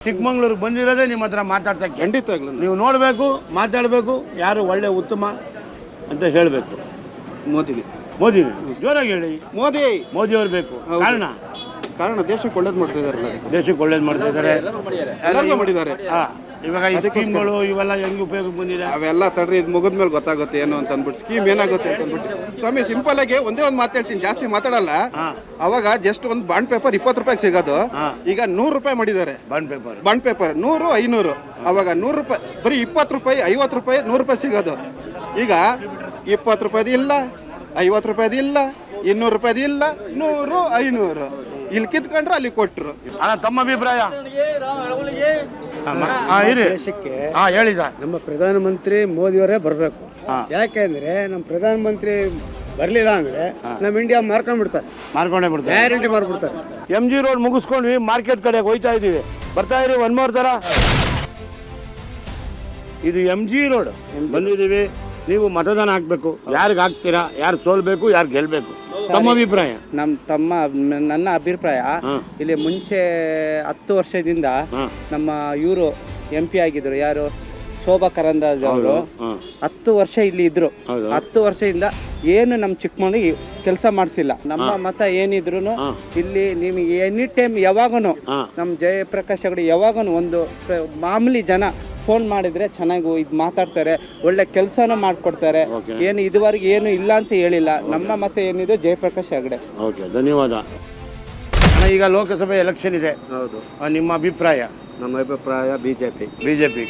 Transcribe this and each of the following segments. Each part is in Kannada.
ಚಿಕ್ಕಮಂಗ್ಳೂರಿಗೆ ಬಂದಿರೋದೇ ನಿಮ್ಮ ಹತ್ರ ಮಾತಾಡ್ಸಕ್ಕೆ. ಖಂಡಿತವಾಗ್ಲೂ ನೀವು ನೋಡಬೇಕು, ಮಾತಾಡಬೇಕು, ಯಾರು ಒಳ್ಳೆ ಉತ್ತಮ ಅಂತ ಹೇಳಬೇಕು. ಮೋದಿ ಜೋರಾಗಿ ಹೇಳಿ. ಮೋದಿ ಅವ್ರು ಬೇಕು. ಕಾರಣ ದೇಶಕ್ಕೆ ಒಳ್ಳೇದು ಮಾಡ್ತಿದ್ದಾರೆ, ದೇಶಕ್ಕೆ ಒಳ್ಳೇದು ಮಾಡ್ತಿದ್ದಾರೆ, ಎಲ್ಲರಿಗೂ ಮಾಡಿದ್ದಾರೆ. ಇವಾಗ ಈ ಸ್ಕೀಮ್ಗಳು ಇವೆಲ್ಲ ಹೆಂಗೆ ಉಪಯೋಗಕ್ಕೆ ಬಂದಿದೆ ಅವೆಲ್ಲ ತಡ್ರಿ, ಇದು ಮುಗಿದ ಮೇಲೆ ಗೊತ್ತಾಗುತ್ತೆ ಏನು ಅಂತ ಅಂದ್ಬಿಟ್ಟು, ಸ್ಕೀಮ್ ಏನಾಗುತ್ತೆ ಅಂತ ಅಂದ್ಬಿಟ್ಟು. ಸ್ವಾಮಿ ಸಿಂಪಲ್ ಆಗಿ ಒಂದೇ ಒಂದು ಮಾತು ಹೇಳ್ತೀನಿ, ಜಾಸ್ತಿ ಮಾತಾಡಲ್ಲ. ಅವಾಗ ಜಸ್ಟ್ ಒಂದು ಬಾಂಡ್ ಪೇಪರ್ 20 ರೂಪಾಯಿಗೆ ಸಿಗೋದು, ಈಗ 100 ರೂಪಾಯಿ ಮಾಡಿದ್ದಾರೆ. Bond paper 100, 500. ಅವಾಗ 100 ರೂಪಾಯಿ ಬರೀ 20 ರೂಪಾಯಿ, 50 ರೂಪಾಯಿ, 100 ರೂಪಾಯಿ ಸಿಗೋದು. ಈಗ 20 ರೂಪಾಯಿದು ಇಲ್ಲ, 50 ರೂಪಾಯಿದು ಇಲ್ಲ, 200 ರೂಪಾಯಿದು ಇಲ್ಲ, 100, 500 ಇಲ್ಲಿ ಕಿತ್ಕೊಂಡ್ರು ಅಲ್ಲಿ ಕೊಟ್ಟರು. ತಮ್ಮ ಅಭಿಪ್ರಾಯ ದೇಶಕ್ಕೆ ಹೇಳಿದ ನಮ್ಮ ಪ್ರಧಾನಮಂತ್ರಿ ಮೋದಿಯವರೇ ಬರಬೇಕು. ಯಾಕೆಂದ್ರೆ ನಮ್ಮ ಪ್ರಧಾನಮಂತ್ರಿ ಬರ್ಲಿಲ್ಲ ಅಂದ್ರೆ ನಮ್ಮ ಇಂಡಿಯಾ ಮಾರ್ಕೊಂಡೇ ಬಿಡ್ತಾರೆ, ಗ್ಯಾರಂಟಿ ಮಾರ್ಬಿಡ್ತಾರೆ. MG ರೋಡ್ ಮುಗಿಸ್ಕೊಂಡ್ವಿ, ಮಾರ್ಕೆಟ್ ಕಡೆ ಹೋಯ್ತಾ ಇದೀವಿ. ಬರ್ತಾ ಇರಿ ಒನ್ ಮೋರ್ ತರ. ಇದು MG ರೋಡ್ ಬಂದಿದ್ದೀವಿ. ನೀವು ಮತದಾನ ಹಾಕ್ಬೇಕು. ಯಾರಿಗೆ ಹಾಕ್ತೀರಾ, ಯಾರು ಸೋಲ್ಬೇಕು, ಯಾರು ಗೆಲ್ಬೇಕು, ತಮ್ಮ ಅಭಿಪ್ರಾಯ? ನನ್ನ ಅಭಿಪ್ರಾಯ, ಇಲ್ಲಿ ಮುಂಚೆ 10 ವರ್ಷದಿಂದ ನಮ್ಮ ಇವರು MP ಆಗಿದ್ರು, ಯಾರು ಶೋಭಾ ಕರಂದ್ಲಾಜೆ ಅವರು 10 ವರ್ಷ ಇಲ್ಲಿ ಇದ್ರು. 10 ವರ್ಷದಿಂದ ಏನು ನಮ್ಮ ಚಿಕ್ಕಮಂಗ್ಳಿಗೆ ಕೆಲಸ ಮಾಡಿಸಿಲ್ಲ. ನಮ್ಮ ಮತ ಏನಿದ್ರು ಇಲ್ಲಿ ನಿಮಗೆ ಎನಿ ಟೈಮ್ ಯಾವಾಗೂ ನಮ್ಮ ಜಯಪ್ರಕಾಶ್ ಹೆಗಡೆ ಯಾವಾಗೂ ಒಂದು ಮಾಮೂಲಿ ಜನ ಫೋನ್ ಮಾಡಿದ್ರೆ ಚೆನ್ನಾಗಿ ಇದು ಮಾತಾಡ್ತಾರೆ, ಒಳ್ಳೆ ಕೆಲಸನೂ ಮಾಡಿಕೊಡ್ತಾರೆ. ಏನು ಇದುವರೆಗೆ ಏನು ಇಲ್ಲ ಅಂತ ಹೇಳಿಲ್ಲ. ನಮ್ಮ ಮತ ಏನಿದೆ ಜಯಪ್ರಕಾಶ್ ಹೆಗಡೆ. ಓಕೆ, ಧನ್ಯವಾದ. ಈಗ ಲೋಕಸಭೆ ಎಲೆಕ್ಷನ್ ಇದೆ. ಹೌದು. ನಿಮ್ಮ ಅಭಿಪ್ರಾಯ? ನಮ್ಮ ಅಭಿಪ್ರಾಯ ಬಿಜೆಪಿ.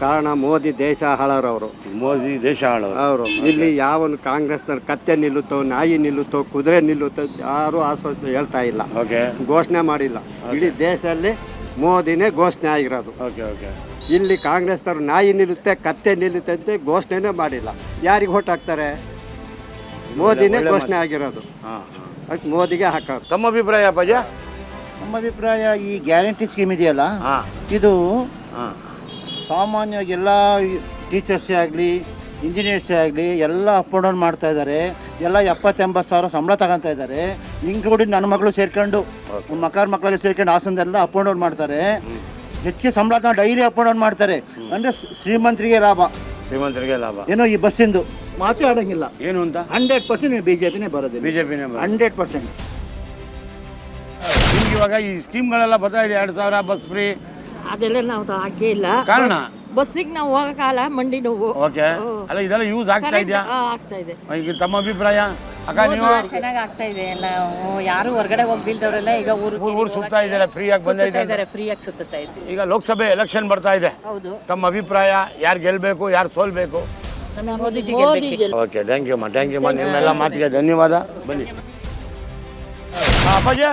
ಕಾರಣ ಮೋದಿ ದೇಶ ಹಾಳೋರವರು. ಮೋದಿ ದೇಶ ಅವರು ಇಲ್ಲಿ ಯಾವನು ಕಾಂಗ್ರೆಸ್ನ ಕತ್ತೆ ನಿಲ್ಲುತ್ತೋ, ನಾಯಿ ನಿಲ್ಲುತ್ತೋ, ಕುದುರೆ ನಿಲ್ಲುತ್ತೋ ಯಾರು ಆಶ್ವಾಸನೆ ಹೇಳ್ತಾ ಇಲ್ಲ, ಘೋಷಣೆ ಮಾಡಿಲ್ಲ. ಇಡೀ ದೇಶದಲ್ಲಿ ಮೋದಿನೇ ಘೋಷಣೆ ಆಗಿರೋದು. ಇಲ್ಲಿ ಕಾಂಗ್ರೆಸ್ನವ್ರು ನಾಯಿ ನಿಲ್ಲುತ್ತೆ, ಕತ್ತೆ ನಿಲ್ಲುತ್ತೆ ಅಂತ ಘೋಷಣೆನೇ ಮಾಡಿಲ್ಲ. ಯಾರಿಗೆ ಓಟ್ ಹಾಕ್ತಾರೆ? ಮೋದಿನೇ ಘೋಷಣೆ ಆಗಿರೋದು, ಅದಕ್ಕೆ ಮೋದಿಗೆ ಹಾಕೋದು. ತಮ್ಮ ಅಭಿಪ್ರಾಯ ಅಪ್ಪಾಜಿ? ನಮ್ಮ ಅಭಿಪ್ರಾಯ, ಈ ಗ್ಯಾರಂಟಿ ಸ್ಕೀಮ್ ಇದೆಯಲ್ಲ, ಇದು ಸಾಮಾನ್ಯವಾಗಿ ಎಲ್ಲ ಟೀಚರ್ಸೇ ಆಗಲಿ, ಇಂಜಿನಿಯರ್ಸೇ ಆಗಲಿ ಎಲ್ಲ ಅಪ್ ಆ್ಯಂಡ್ ಡೌನ್ ಮಾಡ್ತಾ ಇದ್ದಾರೆ. ಎಲ್ಲ 70-80 ಸಾವಿರ ಸಂಬಳ ತಗೊತಾ ಇದ್ದಾರೆ. ಇನ್ಕ್ಲೂಡಿಂಗ್ ನನ್ನ ಮಗಳು ಸೇರ್ಕೊಂಡು, ಮಕ್ಕಳೆಲ್ಲ ಸೇರ್ಕೊಂಡು ಹಾಸನದೆಲ್ಲ ಅಪ್ ಆ್ಯಂಡ್ ಡೌನ್ ಮಾಡ್ತಾರೆ. ಹೆಚ್ಚಿಗೆ ಸಂಬಳ ಡೈಲಿ ಅಪ್ ಆ್ಯಂಡ್ ಡೌನ್ ಮಾಡ್ತಾರೆ. ಅಂದರೆ ಶ್ರೀಮಂತರಿಗೆ ಲಾಭ, ಏನೋ ಈ ಬಸ್ಸಿಂದು ಮಾತೇ ಆಡೋಂಗಿಲ್ಲ. ಏನು ಅಂತ 100% ಬಿಜೆಪಿನೇ ಬರೋದು. 100%. ನಿಮ್ಗೆ ಇವಾಗ ಈ ಸ್ಕೀಮ್ಗಳೆಲ್ಲ ಬರ್ತಾ ಇದೆ, 2000 ಬಸ್ ಫ್ರೀ, ಅದೆಲ್ಲ ನಾವು ಹಾಕೇ ಇಲ್ಲ. ಕಾರಣ ಬಸ್ಸಿಗೆ ನಾವು ಹೋಗಕ್ಕಾಗಲ್ಲ, ಮಂಡಿ ನೋವು. ಓಕೆ, ಅಲ್ಲ ಇದೆಲ್ಲ ಯೂಸ್ ಆಗ್ತಾ ಇದೆಯಾ? ಆಗ್ತಾ ಇದೆ. ಈಗ ತಮ್ಮ ಅಭಿಪ್ರಾಯ? ಅಕ್ಕ, ನೀವು ಚೆನ್ನಾಗಿ ಆಗ್ತಾ ಇದೆ. ಎಲ್ಲ ಯಾರು ಹೊರಗಡೆ ಹೋಗ್ದಿಲ್ದವರೆಲ್ಲ ಈಗ ಊರು ಸುತ್ತಾ ಇದ್ದಾರೆ, ಫ್ರೀ ಆಗಿ ಬಂದಿದ್ದಾರೆ, ಫ್ರೀ ಆಗಿ ಸುತ್ತಾ ಇದ್ದಾರೆ. ಈಗ ಲೋಕಸಭೆ ಎಲೆಕ್ಷನ್ ಬರ್ತಾ ಇದೆ. ಹೌದು. ತಮ್ಮ ಅಭಿಪ್ರಾಯ, ಯಾರು ಗೆಲ್ಬೇಕು, ಯಾರು ಸೋಲ್ಬೇಕು? ಮೋದಿಜಿ. ಓಕೆ, ಥ್ಯಾಂಕ್ ಯು ಮಾ. ನಿಮ್ಮೆಲ್ಲ ಮಾತಿಗೆ ಧನ್ಯವಾದ. ಬನ್ನಿ ಅಪ್ಪಾಜಿ,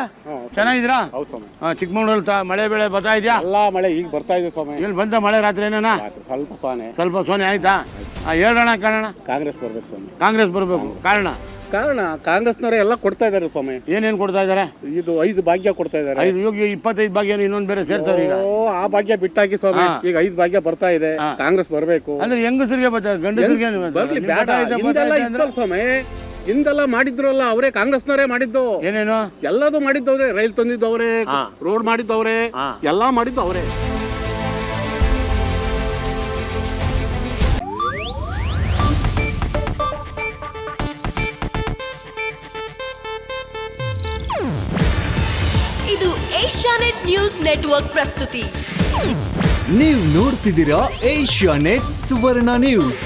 ಚೆನ್ನಾಗಿದ್ದೀರಾ? ಚಿಕ್ಕಮಂಗ್ಳೂರಲ್ಲಿ ಮಳೆ ಬೆಳೆ ಬರ್ತಾ ಇದೆಯಾ? ಎಲ್ಲ ಮಳೆ ಈಗ ಬರ್ತಾ ಇದೆ ಸ್ವಾಮಿ. ಇಲ್ಲಿ ಬಂತ ಮಳೆ ರಾತ್ರಿ ಏನ? ಸ್ವಲ್ಪ ಸೋನೆ ಆಯ್ತಾ? ಹೇಳೋಣ. ಕಾರಣ ಕಾಂಗ್ರೆಸ್ ಬರ್ಬೇಕು ಸ್ವಾಮಿ. ಕಾಂಗ್ರೆಸ್ ಬರಬೇಕು. ಕಾರಣ ಕಾಂಗ್ರೆಸ್ನವರೇ ಎಲ್ಲ ಕೊಡ್ತಾ ಇದಾರೆ ಸ್ವಾಮಿ. ಏನೇನು ಕೊಡ್ತಾ ಇದಾರೆ? ಇದು 5 ಭಾಗ್ಯ ಕೊಡ್ತಾ ಇದಾರೆ. 25 ಭಾಗ್ಯ ಇನ್ನೊಂದು ಬೇರೆ ಸೇರ್ತಾರೆ. ಈಗ ಆ ಭಾಗ್ಯ ಬಿಟ್ಟಾಕಿ ಸ್ವಾಮಿ, ಈಗ 5 ಭಾಗ್ಯ ಬರ್ತಾ ಇದೆ. ಕಾಂಗ್ರೆಸ್ ಬರಬೇಕು. ಅಂದ್ರೆ ಹೆಂಗಸರಿಗೆ ಬರ್ತಾರೆ, ಗಂಡಸರಿಗೆ ಬರ್ಲಿ ಬೇಡ. ಹಿಂದೆಲ್ಲ ಸ್ವಾಮಿ, ಹಿಂದೆಲ್ಲ ಮಾಡಿದ್ರಲ್ಲ ಅವರೇ, ಕಾಂಗ್ರೆಸ್ನವರೇ ಮಾಡಿದ್ದು. ಏನೇನು? ಎಲ್ಲದೂ ಮಾಡಿದ್ದವ್ರೆ. ರೈಲ್ ತಂದಿದ್ದವ್ರೆ, ರೋಡ್ ಮಾಡಿದ್ದವ್ರೆ, ಎಲ್ಲಾ ಮಾಡಿದ್ದು ಅವರೇ. ಇದು ಏಷ್ಯಾನೆಟ್ ನ್ಯೂಸ್ ನೆಟ್ವರ್ಕ್ ಪ್ರಸ್ತುತಿ. ನೀವು ನೋಡ್ತಿದ್ದೀರಾ ಏಷ್ಯಾನೆಟ್ ಸುವರ್ಣ ನ್ಯೂಸ್.